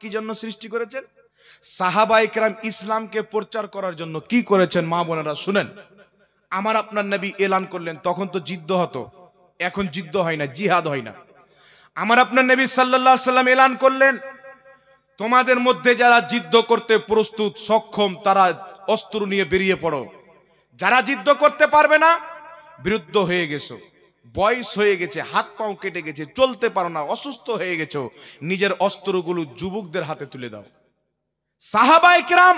কি জন্য সৃষ্টি করেছেন? সাহাবায়ে কেরাম ইসলামকে প্রচার করার জন্য কি করেছেন মা বোনেরা শুনেন। আমার আপনার নবী এলান করলেন, তখন তো যুদ্ধ হতো, এখন যুদ্ধ হয় না, জিহাদ হয় না। আমার আপনার নবী সাল্লাল্লাহু আলাইহি সাল্লাম এলান করলেন, তোমাদের মধ্যে যারা যুদ্ধ করতে প্রস্তুত সক্ষম তারা অস্ত্র নিয়ে বেরিয়ে পড়ো, যারা যুদ্ধ করতে পারবে না, বিরুদ্ধ হয়ে গেছো, বয়স হয়ে গেছে, হাত পাও কেটে গেছে, চলতে পারো না, অসুস্থ হয়ে গেছো, নিজের অস্ত্রগুলো যুবকদের হাতে তুলে দাও। সাহাবায়ে কেরাম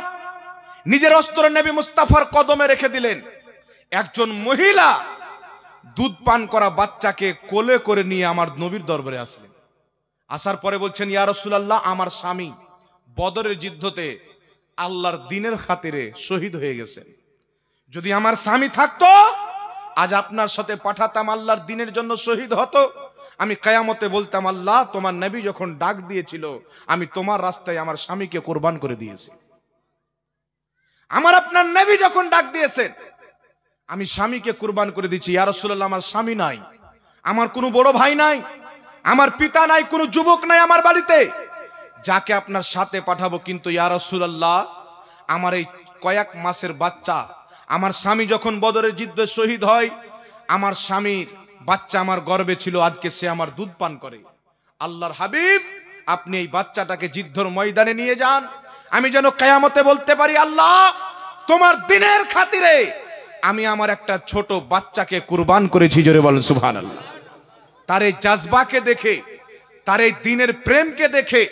নিজের অস্ত্র নবী মুস্তাফার কদমে রেখে দিলেন। একজন মহিলা দুধ পান করা বাচ্চাকে কোলে করে নিয়ে আমার নবীর দরবারে আসলেন। আসার পরে বলছেন, ইয়া রাসূলুল্লাহ, আমার স্বামী বদরের যুদ্ধতে আল্লাহর দ্বীনের খাতিরে শহীদ হয়ে গেছেন। যদি আমার স্বামী থাকতো আজ আপনার সাথে পাঠাতাম, আল্লাহর দ্বীনের জন্য শহীদ হতো। আমি কিয়ামতে বলতাম, আল্লাহ তোমার নবী যখন ডাক দিয়েছিল আমি তোমার রাস্তায় আমার স্বামীকে কুরবান করে দিয়েছি। আমার আপনার নবী যখন ডাক দিয়েছেন আমি স্বামীকে কুরবান করে দিয়েছি। ইয়া রাসূলুল্লাহ, আমার স্বামী নাই, আমার কোনো বড় ভাই নাই, আমার পিতা নাই, কোনো যুবক নাই আমার বাড়িতে, যাকে আপনার সাথে পাঠাবো। কিন্তু ইয়া রাসূলুল্লাহ, আমার এই কয়েক মাসের বাচ্চা, আমার স্বামী যখন বদরের যুদ্ধে শহীদ হয় আমার স্বামীর বাচ্চা আমার গর্ভে ছিল, আজকে সে আমার দুধ পান করে। আল্লাহর হাবিব, আপনি এই বাচ্চাটাকে যুদ্ধের ময়দানে নিয়ে যান, আমি যেন কিয়ামতে বলতে পারি, আল্লাহ তোমার দ্বীনের খাতিরে আমি আমার একটা ছোট বাচ্চাকে কুরবান করেছি। জোরে বলেন সুবহানাল্লাহ। তার এই জাজবাকে দেখে, তার এই দ্বীনের প্রেমকে দেখে,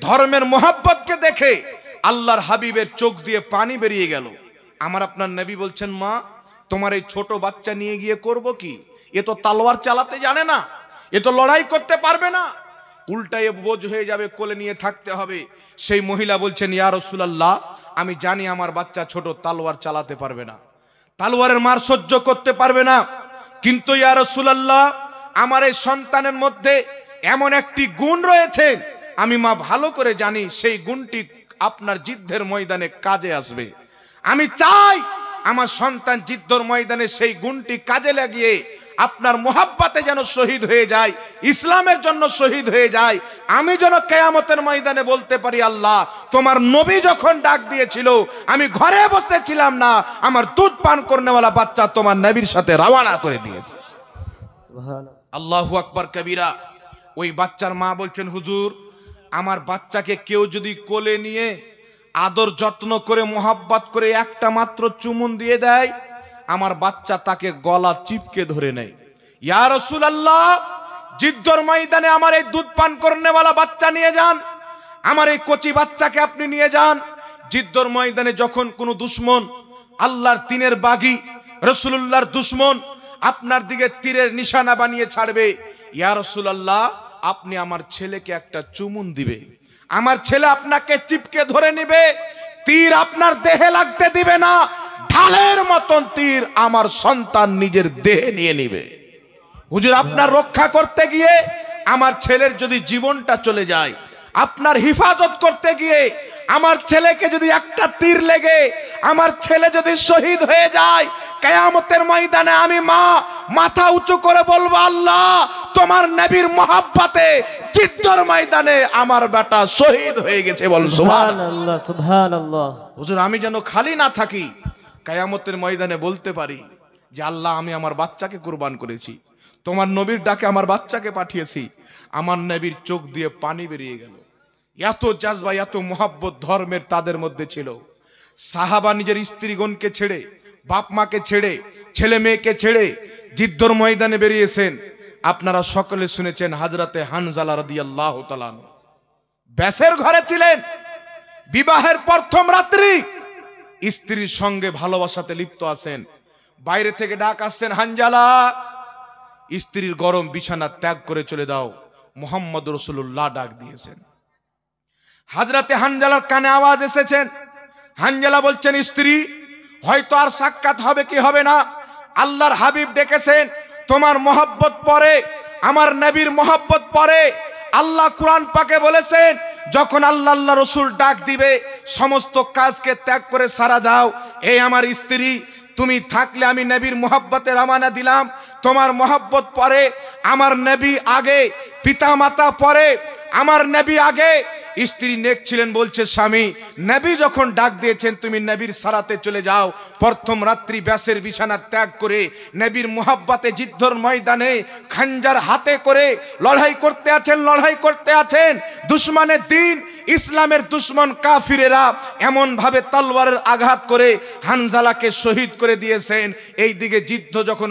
ধর্মের মোহাব্বতকে দেখে আল্লাহর হাবিবের চোখ দিয়ে পানি বেরিয়ে গেল। আমার আপনার নবী বলছেন, মা তোমার এই ছোট বাচ্চা নিয়ে গিয়ে করব কি? এ তো তলোয়ার চালাতে জানে না, এ তো লড়াই করতে পারবে না, উল্টায় বোঝ হয়ে যাবে, কোলে নিয়ে থাকতে হবে। সেই মহিলা বলছেন, ইয়া রাসূলুল্লাহ, আমি জানি আমার বাচ্চা ছোট, তলোয়ার চালাতে পারবে না, তলোয়ারের মার সহ্য করতে পারবে না, কিন্তু ইয়া রাসূলুল্লাহ আমার এই সন্তানের মধ্যে এমন একটি গুণ রয়েছে আমি মা ভালো করে জানি, সেই গুণটি আপনার যুদ্ধের ময়দানে কাজে আসবে। আমি চাই আমার সন্তান যুদ্ধের ময়দানে সেই গুণটি কাজে লাগিয়ে আপনার মোহাব্বতে যেন শহীদ হয়ে যায়, ইসলামের জন্য শহীদ হয়ে যায়। আমি যেন কিয়ামতের ময়দানে বলতে পারি, আল্লাহ তোমার নবী যখন ডাক দিয়েছিল আমি ঘরে বসেছিলাম না, আমার দুধ পান করনেওয়ালা বাচ্চা তোমার নবীর সাথে রওনা করে দিয়েছে। আল্লাহু আকবার কবীরা। ওই বাচ্চার মা বলছেন, হুজুর আমার বাচ্চাকে কেউ যদি কোলে নিয়ে আদর যত্ন করে মোহাব্বত করে একটা মাত্র চুমুন দিয়ে দেয়, আমার বাচ্চা তাকে গলা চিপকে ধরে নেয়। ইয়া রাসূলুল্লাহ, যুদ্ধের ময়দানে আমার এই দুধ পান করনেওয়ালা বাচ্চা নিয়ে যান, আমার এই কচি বাচ্চাকে আপনি নিয়ে যান। যুদ্ধের ময়দানে যখন কোনো দুশমন, আল্লাহর দ্বীনের বাগী রাসূলুল্লাহর দুশমন আপনার দিকে তীরের নিশানা বানিয়ে ছাড়বে, ইয়া রাসূলুল্লাহ আপনি আমার ছেলেকে একটা চুমুন দিবে, আমার ছেলে আপনাকে চিপকে ধরে নেবে, তীর আপনার দেহে লাগতে দিবে না, ঢালের মতন তীর আমার সন্তান নিজের দেহে নিয়ে নেবে। হুজুর আপনার রক্ষা করতে গিয়ে আমার ছেলের যদি জীবনটা চলে যায়, আপনার হিফাজত করতে গিয়ে আমার ছেলেকে যদি একটা তীর লেগে আমার ছেলে যদি শহীদ হয়ে যায়, কিয়ামতের ময়দানে আমি মা মাথা উঁচু করে বলবো, আল্লাহ তোমার নবীর মোহাব্বতে যুদ্ধের ময়দানে আমার বেটা শহীদ হয়ে গেছে। বলুন সুবহানাল্লাহ সুবহানাল্লাহ। হুজুর আমি যেন খালি না থাকি, কিয়ামতের ময়দানে বলতে পারি যে আল্লাহ আমি আমার বাচ্চাকে কুরবান করেছি, তোমার নবীর ডাকে আমার বাচ্চাকে পাঠিয়েছি। আমার নবীর চোখ দিয়ে পানি বেরিয়ে গেল। এত জাজবা, এত মোহাব্বত ধর্মের তাদের মধ্যে ছিল। সাহাবা নিজের স্ত্রীগণকে ছেড়ে, বাপ মাকে ছেড়ে, ছেলে মেয়েকে ছেড়ে যুদ্ধের ময়দানে বেরিয়েছেন। আপনারা সকলে শুনেছেন হযরতে হানজালা রাদিয়াল্লাহু তাআলা ব্যাসের ঘরে ছিলেন, বিবাহের প্রথম রাত্রি স্ত্রীর সঙ্গে ভালোবাসাতে লিপ্ত আছেন। বাইরে থেকে ডাক আসছেন, হানজালা স্ত্রীর গরম বিছানা ত্যাগ করে চলে দাও, মুহাম্মদ রাসূলুল্লাহ ডাক দিয়েছেন। হযরতে হানজালার কানে আওয়াজ এসেছেন, হানজালা বলছেন, স্ত্রী হয়তো আর সাক্ষাৎ হবে কি হবে না, আল্লাহর হাবিব ডেকেছেন, তোমার মোহাব্বত পরে, আমার নবীর মোহাব্বত পরে। আল্লাহ কুরআন পাকে বলেছেন, যখন আল্লাহ রাসূল ডাক দিবে সমস্ত কাজকে ত্যাগ করে সারা দাও। এই আমার স্ত্রী, তুমি থাকলে আমি নবীর মোহাব্বতে রওনা দিলাম, তোমার মোহাব্বত পরে, আমার নবী আগে, পিতা মাতা পরে, আমার নবী আগে, স্ত্রী নেক ছিলেন, বলছে স্বামী নবী যখন ডাক দিয়েছেন তুমি নবীর সারাতে চলে যাও, প্রথম রাত্রি ব্যাসের বিছানা ত্যাগ করে নবীর মুহাব্বতে যুদ্ধের ময়দানে খঞ্জার হাতে করে লড়াই করতে আছেন দুশমনের দিন, ইসলামের দুশমন কাফিরেরা এমন ভাবে তলোয়ারের আঘাত করে হানজালাকে শহীদ করে দিয়েছেন। এই দিকে যুদ্ধ যখন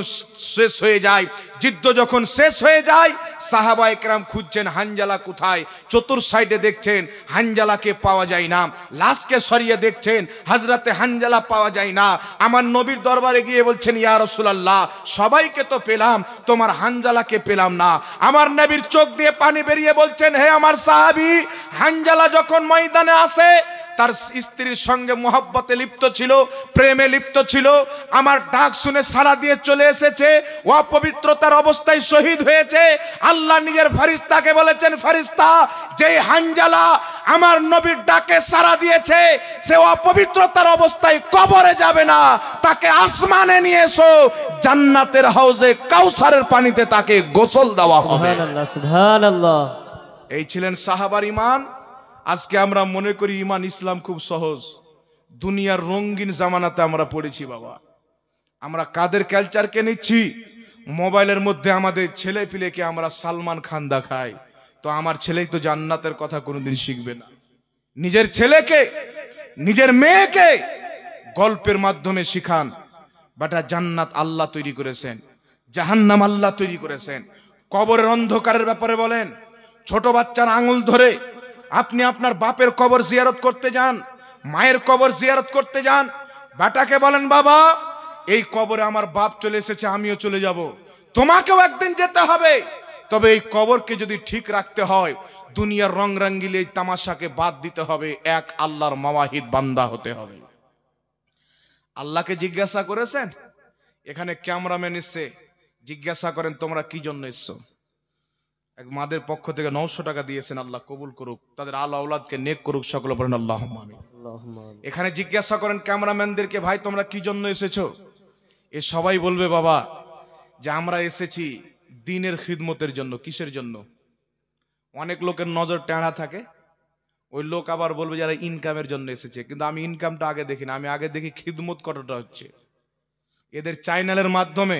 শেষ হয়ে যায় সাহাবায়ে কেরাম খুঁজছেন হানজালা কোথায়, চতুর সাইডে দেখছেন হানজালাকে পাওয়া যায় না, লাশকে সরিয়ে দেখছেন হযরতে হানজালা পাওয়া যায় না। আমার নবীর দরবারে গিয়ে বলছেন ইয়া রাসূলুল্লাহ সবাইকে তো পেলাম, তোমার হানজালাকে পেলাম না। আমার নবীর চোখ দিয়ে পানি বেরিয়ে বলছেন হে আমার সাহাবী, হানজালা যখন ময়দানে আসে তার স্ত্রীর সঙ্গে মোহব্বতে লিপ্ত ছিল, প্রেমে লিপ্ত ছিল, আমার ডাক শুনে সাড়া দিয়ে চলে এসেছে, অপবিত্রতার অবস্থায় শহীদ হয়েছে। আল্লাহ নিজের ফেরেশতাকে বলেছেন ফেরেশতা যেই হানজালা আমার নবীর ডাকে সাড়া দিয়েছে সে অপবিত্রতার অবস্থায় কবরে যাবে না, তাকে আসমানে নিয়ে এসো, জান্নাতের হাউজে কাউসারের পানিতে তাকে গোসল দেওয়া হবে। সুবহানাল্লাহ সুবহানাল্লাহ। এই ছিলেন সাহাবার ঈমান। আজকে আমরা মনে করি ঈমান ইসলাম খুব সহজ। দুনিয়ার রঙিন জামানাতে আমরা পড়েছি বাবা। আমরা কাদের কালচারকে নিচ্ছি, মোবাইলের মধ্যে আমাদের ছেলে পিলেকে আমরা সালমান খান দেখাই, তো আমার ছেলেই তো জান্নাতের কথা কোনোদিন শিখবে না। নিজের ছেলেকে নিজের মেয়েকে গল্পের মাধ্যমে শিখান বেটা জান্নাত আল্লাহ তৈরি করেছেন, জাহান্নাম আল্লাহ তৈরি করেছেন। কবরের অন্ধকারের ব্যাপারে বলেন, ছোট বাচ্চার আঙুল ধরে আপনি আপনার বাপের কবর জিয়ারত করতে যান, মায়ের কবর জিয়ারত করতে যান, বেটাকে বলেন বাবা এই কবরে আমার বাপ চলে এসেছে, আমিও চলে যাব, তোমাকেও একদিন যেতে হবে, তবে এই কবরকে যদি ঠিক রাখতে হয় দুনিয়ার রং রঙ্গিলে তামাশাকে বাদ দিতে হবে, এক আল্লাহর মাওয়াহিদ বান্দা হতে হবে। আল্লাহকে জিজ্ঞাসা করেছেন, এখানে ক্যামেরাম্যান এসছে, জিজ্ঞাসা করেন তোমরা কি জন্য এসছো? এক মাদের পক্ষ থেকে 900 টাকা দিয়েছেন, আল্লাহ কবুল করুক, তাদের আল আওলাদকে নেক করুক, সকলে বলেন আল্লাহুম্মা আমিন। এখানে জিজ্ঞাসা করেন ক্যামেরাম্যানদেরকে ভাই তোমরা কি জন্য এসেছো? এ সবাই বলবে বাবা যে আমরা এসেছি দ্বীনের খিদমতের জন্য। কিসের জন্য? অনেক লোকের নজর টেঁড়া থাকে, ওই লোক আবার বলবে যারা ইনকামের জন্য এসেছে, কিন্তু আমি ইনকামটা আগে দেখি না, আমি আগে দেখি খিদমত কতটা হচ্ছে। এদের চ্যানেলের মাধ্যমে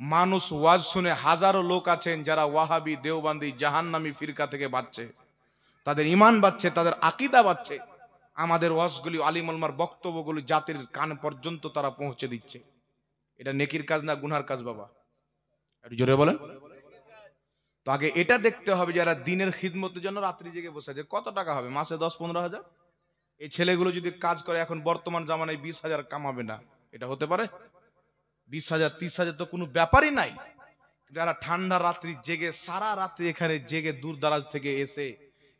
মানুষ ওয়াজ শুনে হাজারো লোক আছেন যারা ওয়াহাবি দেওবান্দি জাহান্নামী ফিরকা থেকে বাঁচছে, তাদের ঈমান বাঁচছে, তাদের আকীদা বাঁচছে। আমাদের ওয়াজগুলি আলিম ওলামার বক্তব্যগুলি জাতির কান পর্যন্ত তারা পৌঁছে দিচ্ছে। এটা নেকির কাজ না গুনহার কাজ বাবা? একটু জোরে বলেন তো। আগে এটা দেখতে হবে যারা দ্বীনের খিদমতের জন্য রাত্রি জেগে বসে আছে কত টাকা হবে মাসে? 10-15 হাজার। এই ছেলেগুলো যদি কাজ করে এখন বর্তমান জামানায় 20,000 কামাবে না, এটা হতে পারে? 20,000 30,000 তো কোনো ব্যাপারই নাই। যারা ঠান্ডা রাত্রি জেগে সারা রাত্রি এখানে জেগে দূর দারাজ থেকে এসে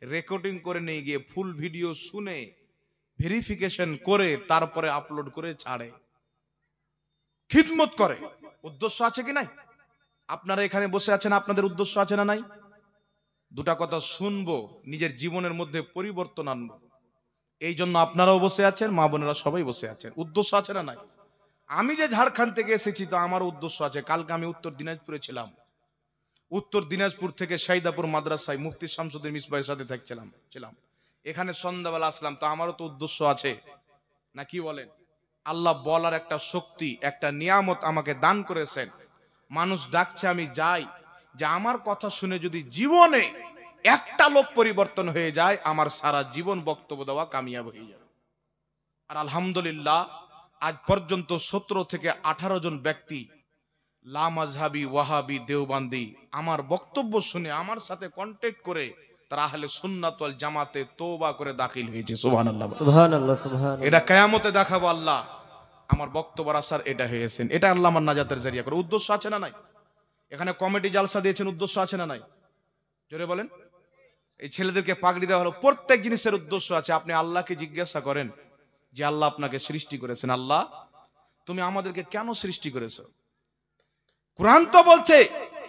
রেকর্ডিং করে নিয়ে গিয়ে ফুল ভিডিও শুনে ভেরিফিকেশন করে তারপরে আপলোড করে ছাড়ে, খিদমত করে, উদ্দেশ্য আছে কি নাই? আপনারা এখানে বসে আছেন, আপনাদের উদ্দেশ্য আছে না নাই? দুটা কথা শুনবো, নিজের জীবনের মধ্যে পরিবর্তন আনবো, এই জন্য আপনারাও বসে আছেন, মা বোনেরা সবাই বসে আছেন। উদ্দেশ্য আছে না নাই? আমি যে ঝাড়খণ্ড থেকে এসেছি তো আমার উদ্দেশ্য আছে। কালকে আমি উত্তর দিনাজপুরে ছিলাম, উত্তর দিনাজপুর থেকে শাহিদাপুর মাদ্রাসায় মুফতি শামসুদ্দিন মিসবাহের সাথে ছিলাম, এখানে সন্ধ্যাবেলা আসলাম, তো আমারও তো উদ্দেশ্য আছে না, কি বলেন? আল্লাহ বলার একটা শক্তি, একটা নিয়ামত আমাকে দান করেছেন। মানুষ ডাকছে আমি যাই, যে আমার কথা শুনে যদি জীবনে একটা লোক পরিবর্তন হয়ে যায় আমার সারা জীবন বক্তব্য দেওয়া কামিয়াব হয়ে যাবে। আর আলহামদুলিল্লাহ আজ পর্যন্ত 17 থেকে 18 জন ব্যক্তি লামাযহাবি ওয়াহাবি দেওবান্দি আমার বক্তব্য শুনে আমার সাথে কন্টাক্ট করে তারা আহলে সুন্নাত ওয়াল জামাতে তওবা করে দাখিল হয়েছে। সুবহানাল্লাহ সুবহানাল্লাহ সুবহানাল্লাহ। এটা কিয়ামতে দেখাবো আল্লাহ আমার বক্তব্যের আসার এটা হয়েছেন, এটা আল্লাহ আমার নাজাতের জারিয়া করে। উদ্দেশ্য আছে না নাই? এখানে কমিটি জালসা দিয়েছেন, উদ্দেশ্য আছে না নাই? জোরে বলেন। এই ছেলেদেরকে পাগড়ি দেওয়া হলো, প্রত্যেক জিনিসের উদ্দেশ্য আছে। আপনি আল্লাহকে জিজ্ঞাসা করেন যে আল্লাহ আপনাকে সৃষ্টি করেছেন, আল্লাহ তুমি আমাদেরকে কেন সৃষ্টি করেছো? কুরআন তো বলছে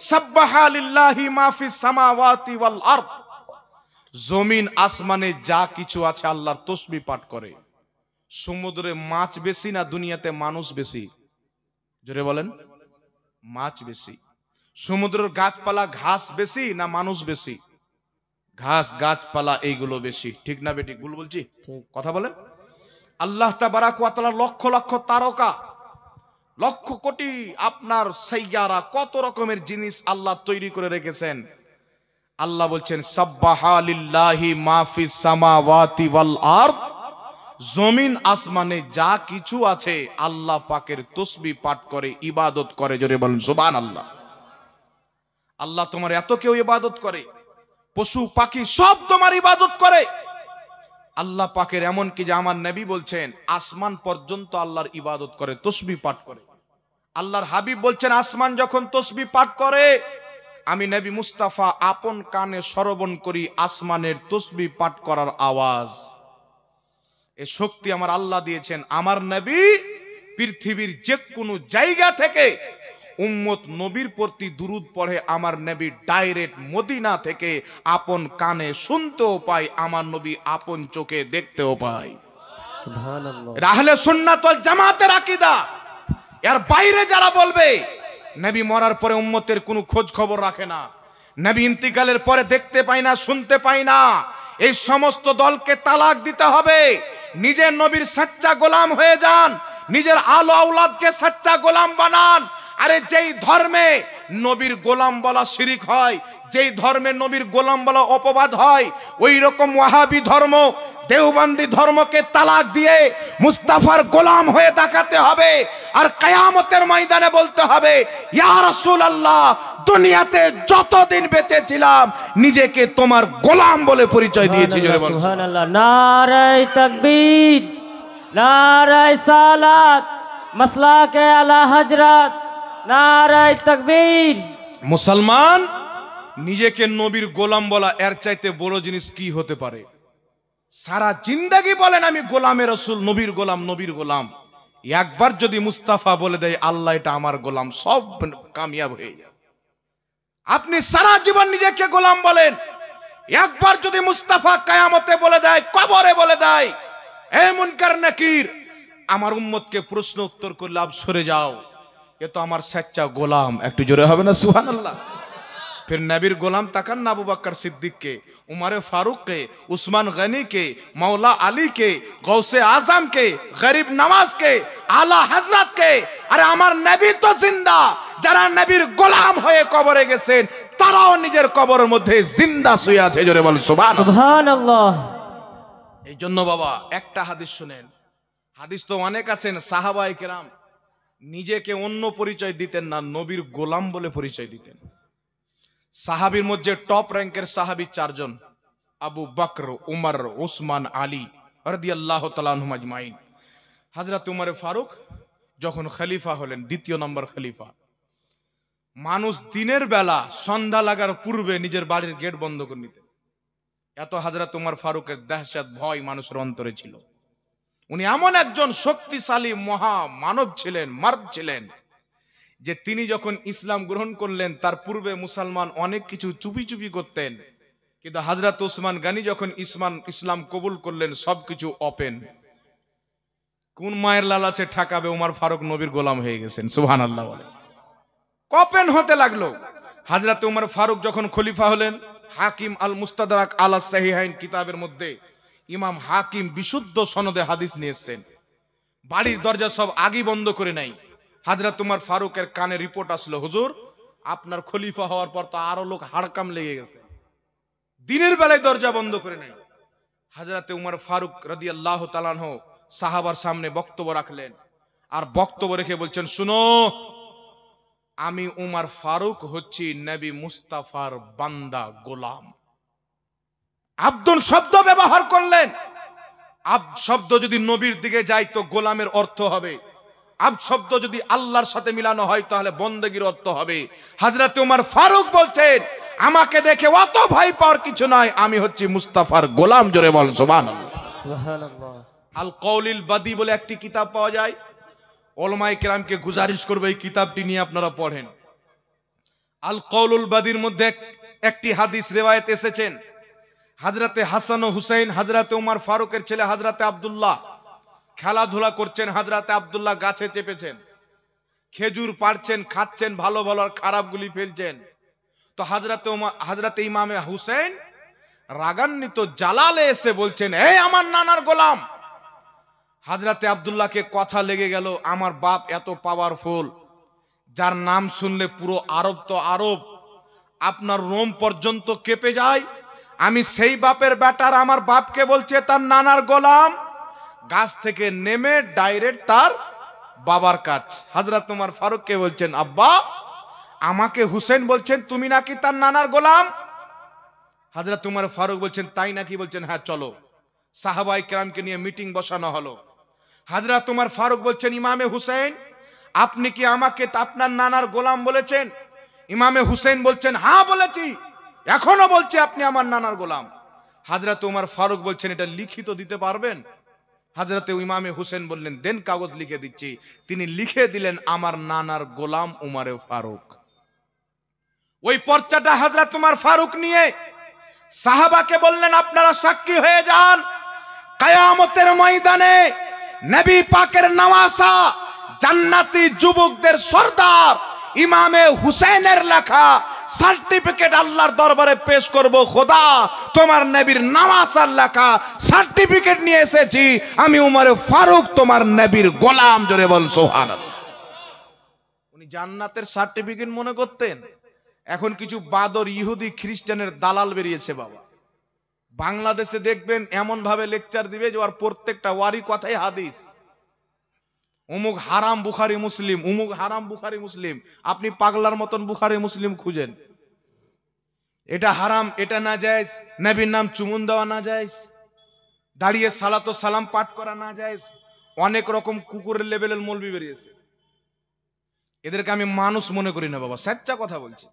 সাব্বাহা লিল্লাহি মা ফিস সামাওয়াতি ওয়াল আরদ, জমিন আসমানে যা কিছু আছে আল্লাহর তাসবিহ পাঠ করে। সমুদ্রে মাছ বেশি না দুনিয়াতে মানুষ বেশি? জোরে বলেন। মাছ বেশি। সমুদ্রের গাছপালা ঘাস বেশি না মানুষ বেশি? ঘাস গাছপালা এইগুলো বেশি, ঠিক না বেঠিক? ভুল বলছি? ঠিক। কথা বলেন। আল্লাহ তাবারাক ওয়া তাআলা লক্ষ লক্ষ তারকা, লক্ষ কোটি আপনার সাইয়ারা, কত রকমের জিনিস আল্লাহ তৈরি করে রেখেছেন। আল্লাহ বলছেন সাব্বাহা লিল্লাহি মা ফিস সামাওয়াতি ওয়াল আরদ, জমিন আসমানে যা কিছু আছে আল্লাহ পাকের তসবিহ পাঠ করে, ইবাদত করে। জোরে বলেন সুবহানাল্লাহ। আল্লাহ তোমার এত কেউ ইবাদত করে, পশু পাখি সব তোমার ইবাদত করে। আল্লাহ পাকের এমন কি যে আমার নবী বলছেন আসমান পর্যন্ত আল্লাহর ইবাদত করে, তসবিহ পাঠ করে। আল্লাহর হাবিব বলছেন আসমান যখন তসবিহ পাঠ করে, আমি নবী মুস্তাফা আপন কানে শ্রবণ করি আসমানের তসবিহ পাঠ করার আওয়াজ। এ শক্তি আমার আল্লাহ দিয়েছেন। আমার নবী পৃথিবীর যে কোনো জায়গা থেকে উম্মত নবীর প্রতি দুরূদ পড়ে, আমার নবী ডাইরেক্ট মদিনা থেকে আপন কানে শুনতেও পায়, আমার নবী আপন চোখে দেখতেও পায়। সুবহানাল্লাহ। আহলে সুন্নাত ওয়াল জামাতের আকীদা। এর বাইরে যারা বলবে নবী মরার পরে উম্মতের কোনো খোঁজ খবর রাখে না, নবী ইন্তিকালের পরে দেখতে পায় না, শুনতে পায় না, এই সমস্ত দলকে তালাক দিতে হবে। নিজের নবীর সচ্চা গোলাম হয়ে যান, নিজের আলো আওলাদকে সচ্চা গোলাম বানান। আরে যেই ধর্মে নবীর গোলাম বলা শিরিক হয়, যেই ধর্মে নবীর গোলাম বলা অপবাদ হয়, ওই রকম ওয়াহাবি ধর্ম, দেওবন্দি ধর্মকে তালাক দিয়ে মুস্তাফার গোলাম হয়ে দেখাতে হবে। আর কিয়ামতের ময়দানে বলতে হবে ইয়া রাসূলুল্লাহ, দুনিয়াতে যতদিন বেঁচে ছিলাম নিজেকে তোমার গোলাম বলে পরিচয় দিয়েছি। জোরে বলুন সুবহানাল্লাহ। নারায়ে তাকবীর, নারায়ে সালাত, মাসলাকে আলা হযরত, নারায়ে তাকবীর। মুসলমান নিজেকে নবীর গোলাম বলা এর চাইতে বড় জিনিস কি হতে পারে? সারা জিন্দেগি বলেন আমি গোলামে রাসূল, নবীর গোলাম, নবীর গোলাম। একবার যদি মুস্তাফা বলে দেয় আল্লাহ এটা আমার গোলাম, সব কামিয়াব হয়ে যায়। আপনি সারা জীবন নিজেকে গোলাম বলেন, একবার যদি মুস্তাফা কিয়ামতে বলে দেয়, কবরে বলে দেয় এ মুনকার নাকির, আমার উম্মতকে প্রশ্ন উত্তর করলে আপ সরে যাও, এ তো আমার সচ্চা গোলাম। একটু জোরে হবে না সুবহানাল্লাহ? फिर नबीर गोलाम तकन अबू बकर सिद्दीक के, उमर फारूक के, उस्मान गनी के, मौला अली के, गौसे आजम के, गरीब नवाज के, आला हजरत के। अरे আমার নবী তো জিন্দা, যারা নবীর গোলাম হয়ে কবরে গেছেন তারাও নিজের কবরের মধ্যে জিন্দা শুয়ে আছে। জোরে বল সুবহানাল্লাহ। সুবহানাল্লাহ। এই জন্য বাবা একটা হাদিস শুনেন, হাদিস তো অনেক আছেন। সাহাবায়ে কেরাম নিজেকে অন্য পরিচয় দিতেন না, নবীর গোলাম বলে পরিচয় দিতেন। সাহাবীর মধ্যে টপ র্যাঙ্কের সাহাবী চারজন, আবু বকর, উমর, উসমান, আলী রাদিয়াল্লাহু তাআলা আনহুম আজমাইন। হযরত উমর ফারুক যখন খলিফা হলেন, দ্বিতীয় নম্বর খলিফা, মানুষ দিনের বেলা সন্ধ্যা লাগার পূর্বে নিজের বাড়ির গেট বন্ধ করে নিতেন। এত হযরত উমর ফারুকের দহশত ভয় মানুষের অন্তরে ছিল। উনি এমন একজন শক্তিশালী মহা মানব ছিলেন, মার্দ ছিলেন, যে তিনি যখন ইসলাম গ্রহণ করলেন তার পূর্বে মুসলমান অনেক কিছু চুপি চুপি করতেন, কিন্তু হযরত উসমান গনি যখন ইসলাম কবুল করলেন সবকিছু ওপেন। কোন মায়ের লালাচে ঠকাবে উমর ফারুক নবীর গোলাম হয়ে গেছেন। সুবহানাল্লাহ বলে ওপেন হতে লাগলো। হযরত উমর ফারুক যখন খলিফা হলেন, হাকিম আল মুস্তাদরাক আলা সাহিহাইন কিতাবের মধ্যে ইমাম হাকিম বিশুদ্ধ সনদে হাদিস নিয়ে এসেছেন। বাড়ির দরজা সব আগেই বন্ধ করে নাই। হযরত উমর ফারুকের কানে রিপোর্ট আসলো, হুজুর আপনার খলিফা হওয়ার পর তো আরো লোক হাড়কাম লেগে গেছে, দিনের বেলায় দরজা বন্ধ করে নাই। হযরত উমর ফারুক রাদিয়াল্লাহু তাআলা আনহু সাহাবার সামনে বক্তব্য রাখলেন, আর বক্তব্য রেখে বলছেন, শুনো, আমি উমর ফারুক হচ্ছি নবী মুস্তাফার বান্দা, গোলাম। আব্দুল শব্দ ব্যবহার করলেন। আব্দ শব্দ যদি নবীর দিকে যায় তো গোলামের অর্থ হবে, আব্দ শব্দ যদি আল্লাহর সাথে মিলানো হয় তাহলে বন্দেগীর অর্থ হবে। হযরত উমর ফারুক বলছেন, আমাকে দেখে অত ভয় পাওয়ার কিছু নাই, আমি হচ্ছি মুস্তাফার গোলাম। জোরে বল সুবহানাল্লাহ। সুবহানাল্লাহ। আল কওলিল বাদী বলে একটি কিতাব পাওয়া যায়, উলামায়ে কেরামকে গুজারিশ করব এই কিতাবটি নিয়ে আপনারা পড়েন। আল কওলুল বাদীর মধ্যে একটি হাদিস রিওয়ায়াত এসেছেন, হযরতে হাসান ও হুসাইন, হযরতে উমর ফারুকের ছেলে হযরতে আব্দুল্লাহ খেলাধুলা করছেন। হযরতে আব্দুল্লাহ গাছে চেপেছেন, খেজুর পাড়ছেন, খাচ্ছেন, ভালো ভালো আর খারাপগুলি ফেলছেন। তো হযরতে ইমামে হুসেন রাগান্বিত জালালে এসে বলছেন, এই আমার নানার গোলাম। হযরতে আব্দুল্লাহকে কথা লেগে গেল, আমার বাপ এত পাওয়ারফুল, যার নাম শুনলে পুরো আরব তো আরব, আপনার রোম পর্যন্ত কেঁপে যায়। আমি সেই বাপের বেটার আমার বাপকে বলছে তার নানার গোলাম। গাছ থেকে নেমে ডাইরেক্ট তার বাবার কাছ হযরত ওমর ফারুককে বলছেন, আব্বা আমাকে হুসেন বলছেন তুমি নাকি তার নানার গোলাম। হযরত ওমর ফারুক বলছেন, তাই নাকি? বলছেন, হ্যাঁ চলো। সাহাবায়ে কেরামকে নিয়ে মিটিং বসানো হলো। হযরত ওমর ফারুক বলছেন, ইমামে হুসেন আপনি কি আমাকে আপনার নানার গোলাম বলেছেন? ইমামে হুসেন বলছেন, হ্যাঁ বলেছি, এখনো বলছি আপনি আমার নানার গোলাম। হযরত ওমর ফারুক বলছেন, এটা লিখিত দিতে পারবেন? হযরতে ইমামে হুসেন বললেন, দেন, কাগজ লিখে দিচ্ছি। তিনি লিখে দিলেন, আমার নানার গোলাম উমরে ফারুক। ওই পর্চাটা হযরত ওমর ফারুক নিয়ে সাহাবাকে বললেন, আপনারা সাক্ষী হয়ে যান, কিয়ামতের ময়দানে নবী পাকের নওয়াসা জান্নাতি যুবকদের সরদার ইমামে হুসেনের লেখা সার্টিফিকেট আল্লাহর দরবারে পেশ করব। খোদা, তোমার নবীর নওয়াসার লেখা সার্টিফিকেট নিয়ে এসেছি, আমি উমরে ফারুক তোমার নবীর গোলাম। জোরে বল সুবহানাল্লাহ। উনি জান্নাতের সার্টিফিকেট মনে করতেন। এখন কিছু বাদর ইহুদি খ্রিস্টানের দালাল বেরিয়েছে বাবা। বাংলাদেশে দেখবেন এমন ভাবে লেকচার দিবে যে ওর প্রত্যেকটা ওয়ারি কথাই হাদিস। অমুক হারাম বুখারী মুসলিম, অমুক হারাম বুখারী মুসলিম। আপনি পাগলার মতন বুখারী মুসলিম খুঁজেন, এটা হারাম, এটা না জায়েজ, নবীর নাম চুমুন দেওয়া না জায়েজ, দাঁড়িয়ে সালাত ও সালাম পাঠ করা না জায়েজ। অনেক রকম কুকুরের লেভেলের মৌলবি বেরিয়েছে। এদেরকে আমি মানুষ মনে করি না বাবা, সচ্চা কথা বলছি।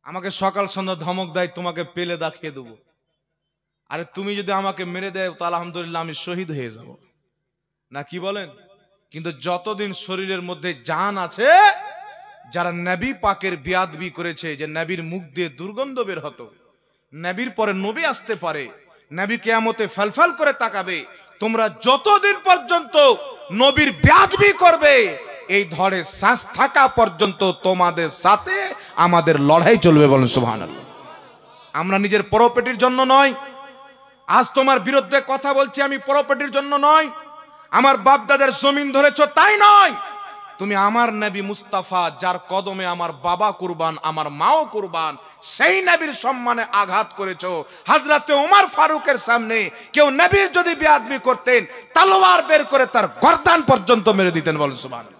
আমাকে সকাল সন্ধ্যা ধমক দেয়, তোমাকে পেলে দেখিয়ে দেবো। আরে তুমি যদি আমাকে মেরে দেয় তো আলহামদুলিল্লাহ আমি শহীদ হয়ে যাব না, কি বলেন? কিন্তু যতদিন শরীরের মধ্যে জান আছে, যারা নবী পাকের বেয়াদবি করেছে, যে নবীর মুখ দিয়ে দুর্গন্ধ বের হতো, নবীর পরে নবী আসতে পারে, নবী কিয়ামতে ফলফল করে তাকাবে, তোমরা যতদিন পর্যন্ত নবীর বেয়াদবি করবে, এই ধরে শ্বাস থাকা পর্যন্ত তোমাদের সাথে আমাদের লড়াই চলবে। বলেন সুবহানাল্লাহ। আমরা নিজের প্রপার্টির জন্য নয়, আজ তোমার বিরুদ্ধে কথা বলছি আমি প্রপার্টির জন্য নয়, আমার বাপ দাদার জমিন ধরেছ তাই নয়, তুমি আমার নবী মুস্তাফা, যার কদমে আমার বাবা কুরবান, আমার মাও কুরবান, সেই নবীর সম্মানে আঘাত করেছো। হযরতে ওমর ফারুকের সামনে কেউ নবীর যদি বেয়াদবি করতেন, তলোয়ার বের করে তার গর্দান পর্যন্ত মেরে দিতেন। বলেন সুবহানাল্লাহ।